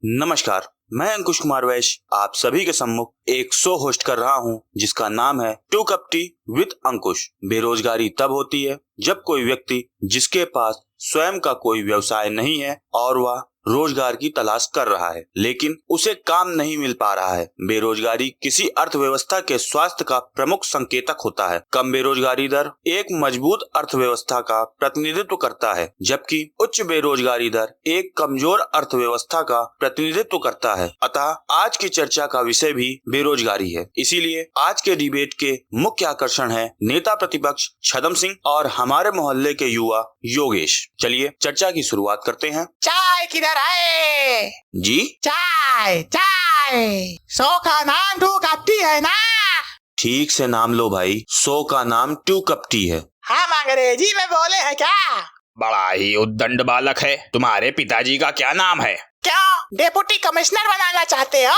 नमस्कार, मैं अंकुश कुमार वैश्य आप सभी के सम्मुख एक शो होस्ट कर रहा हूं जिसका नाम है टू कप टी विद अंकुश। बेरोजगारी तब होती है जब कोई व्यक्ति जिसके पास स्वयं का कोई व्यवसाय नहीं है और वह रोजगार की तलाश कर रहा है लेकिन उसे काम नहीं मिल पा रहा है। बेरोजगारी किसी अर्थव्यवस्था के स्वास्थ्य का प्रमुख संकेतक होता है। कम बेरोजगारी दर एक मजबूत अर्थव्यवस्था का प्रतिनिधित्व करता है, जबकि उच्च बेरोजगारी दर एक कमजोर अर्थव्यवस्था का प्रतिनिधित्व करता है। अतः आज की चर्चा का विषय भी बेरोजगारी है। इसीलिए आज के डिबेट के मुख्य आकर्षण है नेता प्रतिपक्ष छदम सिंह और हमारे मोहल्ले के युवा योगेश। चलिए चर्चा की शुरुआत करते हैं। चाय किधर है जी? चाय चाय शो का नाम टू कप टी है ना? ठीक से नाम लो भाई, शो का नाम टू कप टी है। हम अंग्रेजी में बोले हैं क्या? बड़ा ही उद्दंड बालक है। तुम्हारे पिताजी का क्या नाम है? क्यों डिप्टी कमिश्नर बनाना चाहते हो?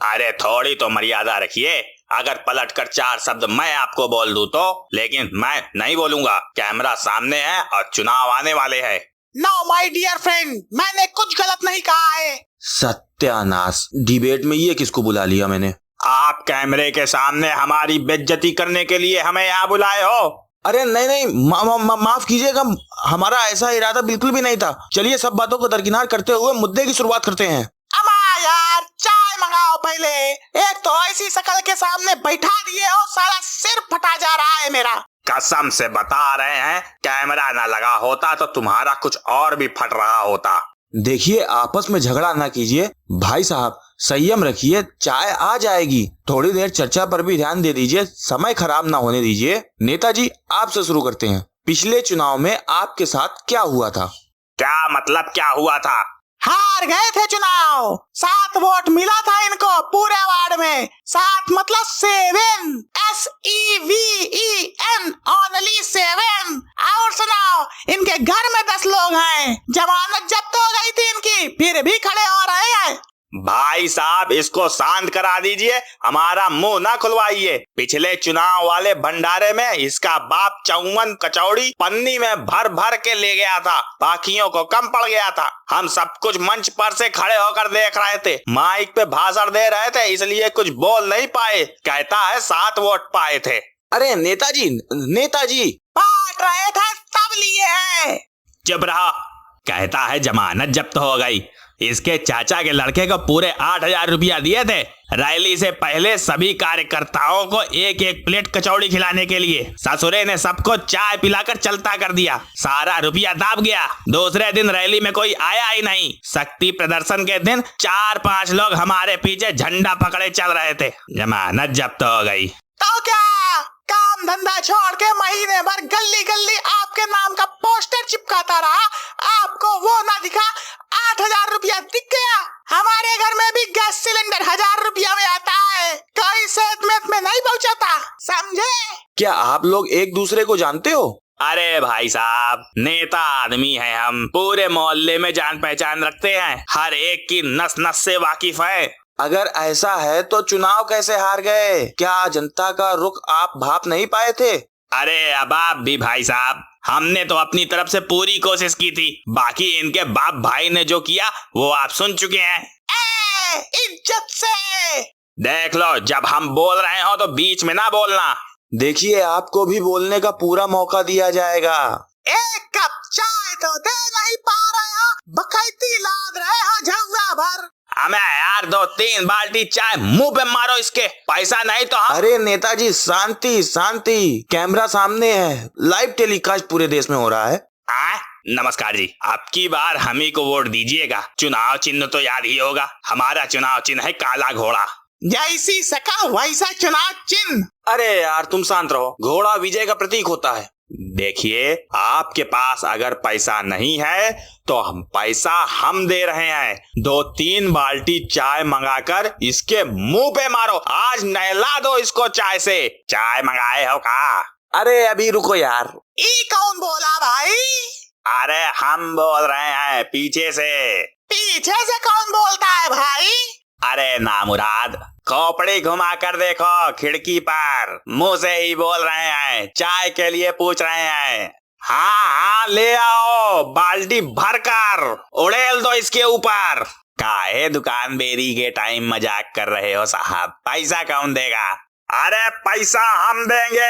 अरे थोड़ी तो मर्यादा रखिए। अगर पलट कर चार शब्द मैं आपको बोल दूं तो, लेकिन मैं नहीं बोलूंगा। कैमरा सामने है और चुनाव आने वाले हैं। नो माय डियर फ्रेंड, मैंने कुछ गलत नहीं कहा है। सत्यानाश, डिबेट में ये किसको बुला लिया मैंने? आप कैमरे के सामने हमारी बेइज्जती करने के लिए हमें यहाँ बुलाए हो? अरे नहीं, माफ कीजिएगा, हमारा ऐसा इरादा बिल्कुल भी नहीं था। चलिए सब बातों को दरकिनार करते हुए मुद्दे की शुरुआत करते हैं। अमा यार, चाय मंगाओ पहले। एक तो ऐसी शक्ल के सामने बैठा दिए हो, सारा सिर फटा जा रहा है मेरा। कसम से बता रहे हैं, कैमरा ना लगा होता तो तुम्हारा कुछ और भी फट रहा होता। देखिए, आपस में झगड़ा ना कीजिए भाई साहब, संयम रखिए, चाय आ जाएगी। थोड़ी देर चर्चा पर भी ध्यान दे दीजिए, समय खराब ना होने दीजिए। नेताजी, आपसे शुरू करते हैं। पिछले चुनाव में आपके साथ क्या हुआ था? क्या मतलब क्या हुआ था? हार गए थे चुनाव। 7 वोट मिला था इनको पूरे वार्ड में। 7 मतलब 7, SEVEN, ओनली 7। और सुनाओ, इनके घर में 10 लोग हैं। जमानत जब्त हो गई थी इनकी, फिर भी खड़े हो रहे हैं। भाई साहब, इसको शांत करा दीजिए, हमारा मुंह ना खुलवाइए। पिछले चुनाव वाले भंडारे में इसका बाप 54 कचौड़ी पन्नी में भर भर के ले गया था, बाकियों को कम पड़ गया था। हम सब कुछ मंच पर से खड़े होकर देख रहे थे, माइक पे भाषण दे रहे थे, इसलिए कुछ बोल नहीं पाए। कहता है 7 वोट पाए थे। अरे नेताजी बांट रहे थे तब लिए हैं। चुप रहा। कहता है जमानत जब्त हो गई। इसके चाचा के लड़के को पूरे 8,000 रुपया दिए थे रैली से पहले सभी कार्यकर्ताओं को एक एक प्लेट कचौड़ी खिलाने के लिए। ससुरे ने सबको चाय पिलाकर चलता कर दिया, सारा रुपया दाब गया। दूसरे दिन रैली में कोई आया ही नहीं। शक्ति प्रदर्शन के दिन 4-5 लोग हमारे पीछे झंडा पकड़े चल रहे थे। जमानत जब्त हो गई। तो क्या काम धंधा छोड़ के महीने भर गली गली आपके नाम का पोस्टर चिपकाता रहा? आपको वो ना दिखा? 8,000 रुपया दिख गया। हमारे घर में भी गैस सिलेंडर 1,000 रुपया में आता है, कोई सेहत में नहीं पहुंचाता, समझे? क्या आप लोग एक दूसरे को जानते हो? अरे भाई साहब, नेता आदमी है हम, पूरे मोहल्ले में जान पहचान रखते हैं, हर एक की नस नस से वाकिफ है। अगर ऐसा है तो चुनाव कैसे हार गए? क्या जनता का रुख आप भाप नहीं पाए थे? अरे अब आप भी भाई साहब, हमने तो अपनी तरफ से पूरी कोशिश की थी। बाकी इनके बाप भाई ने जो किया वो आप सुन चुके हैं। इज्जत से देख लो, जब हम बोल रहे हो तो बीच में ना बोलना। देखिए, आपको भी बोलने का पूरा मौका दिया जाएगा। एक कप चाय तो दे नहीं पा रहे हो, बकैती लाद रहे हो झुआ भर। हमें यार 2-3 बाल्टी चाय मुंह पे मारो इसके, पैसा नहीं तो हम। अरे नेताजी, शांति, कैमरा सामने है, लाइव टेलीकास्ट पूरे देश में हो रहा है। नमस्कार जी, आपकी बार हम ही को वोट दीजिएगा। चुनाव चिन्ह तो याद ही होगा, हमारा चुनाव चिन्ह है काला घोड़ा। जैसी सका वैसा चुनाव चिन्ह। अरे यार तुम शांत रहो, घोड़ा विजय का प्रतीक होता है। देखिए, आपके पास अगर पैसा नहीं है तो हम पैसा दे रहे हैं। 2-3 बाल्टी चाय मंगाकर इसके मुंह पे मारो, आज नहला दो इसको चाय से। चाय मंगाए हो का? अरे अभी रुको यार। ई कौन बोला भाई? अरे हम बोल रहे हैं पीछे से। पीछे से कौन बोलता है भाई? अरे नामुराद, खोपड़ी घुमा कर देखो खिड़की पर, मुंह से ही बोल रहे हैं, चाय के लिए पूछ रहे हैं। हाँ ले आओ बाल्टी भरकर, उड़ेल दो इसके ऊपर। काहे दुकान बेरी के टाइम मजाक कर रहे हो साहब? पैसा कौन देगा? अरे पैसा हम देंगे।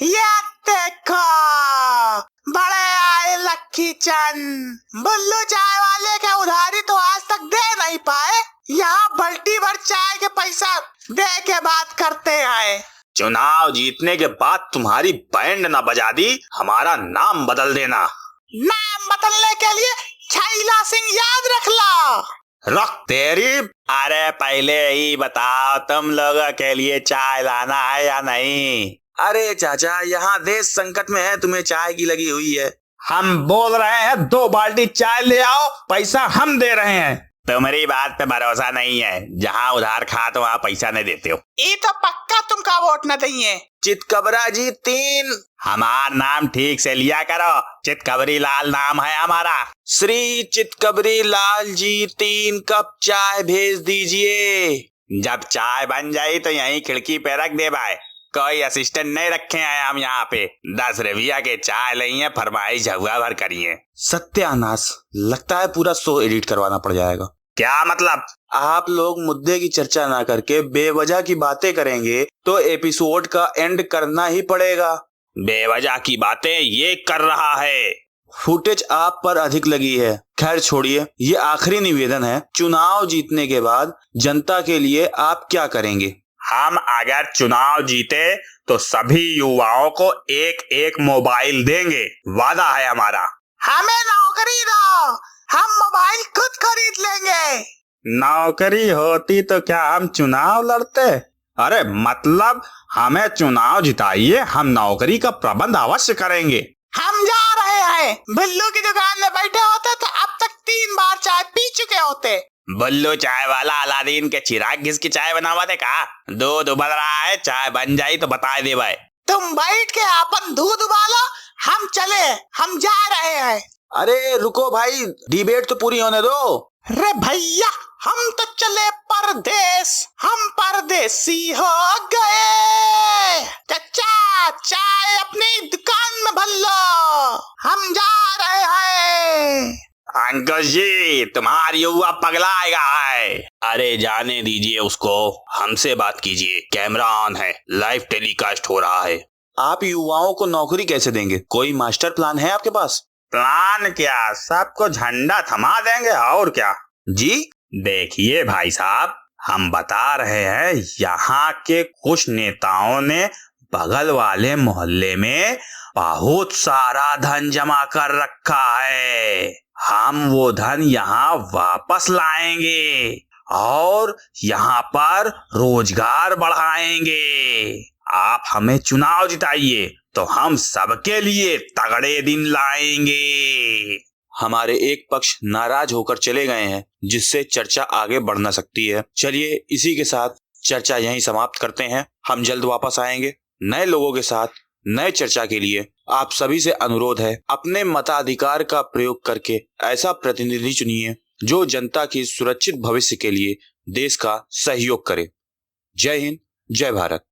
ये देखो, बड़े आए लक्की चंद। बुल्लू चाय वाले के उधारी तो आज तक दे नहीं पाए, यहाँ बाल्टी भर चाय के पैसा दे के बात करते हैं। चुनाव जीतने के बाद तुम्हारी बैंड ना बजा दी, हमारा नाम बदल देना। नाम बदलने के लिए छैला सिंह याद रख लो। रख तेरी। अरे पहले ही बताओ, तुम लोगों के लिए चाय लाना है या नहीं? अरे चाचा, यहाँ देश संकट में है, तुम्हें चाय की लगी हुई है। हम बोल रहे हैं 2 बाल्टी चाय ले आओ, पैसा हम दे रहे हैं। तुम्हारी बात पे भरोसा नहीं है, जहाँ उधार खाते वहाँ पैसा नहीं देते हो। ये तो पक्का तुमका वोट न देंगे। चितकबरा जी 3। हमारा नाम ठीक से लिया करो, चितकबरी लाल नाम है हमारा। श्री चितकबरी लाल जी 3 कप चाय भेज दीजिए। जब चाय बन जाई तो यहीं खिड़की पे रख दे भाई, कोई असिस्टेंट नहीं रखे हैं हम यहाँ पे। 10 रुपया के चाय नहीं है, फरमाइश हुआ भर करिए। सत्यानाश, लगता है पूरा शो एडिट करवाना पड़ जाएगा। क्या मतलब? आप लोग मुद्दे की चर्चा ना करके बेवजह की बातें करेंगे तो एपिसोड का एंड करना ही पड़ेगा। बेवजह की बातें ये कर रहा है। फुटेज आप पर अधिक लगी है। खैर छोड़िए, ये आखिरी निवेदन है। चुनाव जीतने के बाद जनता के लिए आप क्या करेंगे? हम अगर चुनाव जीते तो सभी युवाओं को एक मोबाइल देंगे, वादा है हमारा। हमें नौकरी दो, हम मोबाइल खुद खरीद लेंगे। नौकरी होती तो क्या हम चुनाव लड़ते? अरे मतलब हमें चुनाव जिताइए, हम नौकरी का प्रबंध अवश्य करेंगे। हम जा रहे हैं। बुल्लू की दुकान में बैठे होते तो अब तक 3 बार चाय पी चुके होते। बुल्लू चाय वाला अलादीन के चिराग घिस की चाय बनावा दे का? दूध उबल रहा है, चाय बन जाई तो बता दे भाई। तुम बैठ के अपन दूध उबालो, हम चले, हम जा रहे हैं। अरे रुको भाई, डिबेट तो पूरी होने दो। रे भैया, हम तो चले परदेश, हम परदेसी हो गए। चाचा, चाय अपनी दुकान में भर लो, हम जा रहे हैं। अंकुश जी, तुम्हारी युवा पगलाएगा है। अरे जाने दीजिए उसको, हमसे बात कीजिए। कैमरा ऑन है, लाइव टेलीकास्ट हो रहा है। आप युवाओं को नौकरी कैसे देंगे? कोई मास्टर प्लान है आपके पास? प्लान क्या, सबको झंडा थमा देंगे और क्या। जी देखिए भाई साहब, हम बता रहे हैं, यहाँ के कुछ नेताओं ने बगल वाले मोहल्ले में बहुत सारा धन जमा कर रखा है। हम वो धन यहाँ वापस लाएंगे और यहाँ पर रोजगार बढ़ाएंगे। आप हमें चुनाव जिताइए तो हम सबके लिए तगड़े दिन लाएंगे। हमारे एक पक्ष नाराज होकर चले गए हैं, जिससे चर्चा आगे बढ़ न सकती है। चलिए इसी के साथ चर्चा यहीं समाप्त करते हैं। हम जल्द वापस आएंगे नए लोगों के साथ। नए चर्चा के लिए आप सभी से अनुरोध है, अपने मताधिकार का प्रयोग करके ऐसा प्रतिनिधि चुनिए जो जनता की सुरक्षित भविष्य के लिए देश का सहयोग करे। जय हिंद, जय भारत।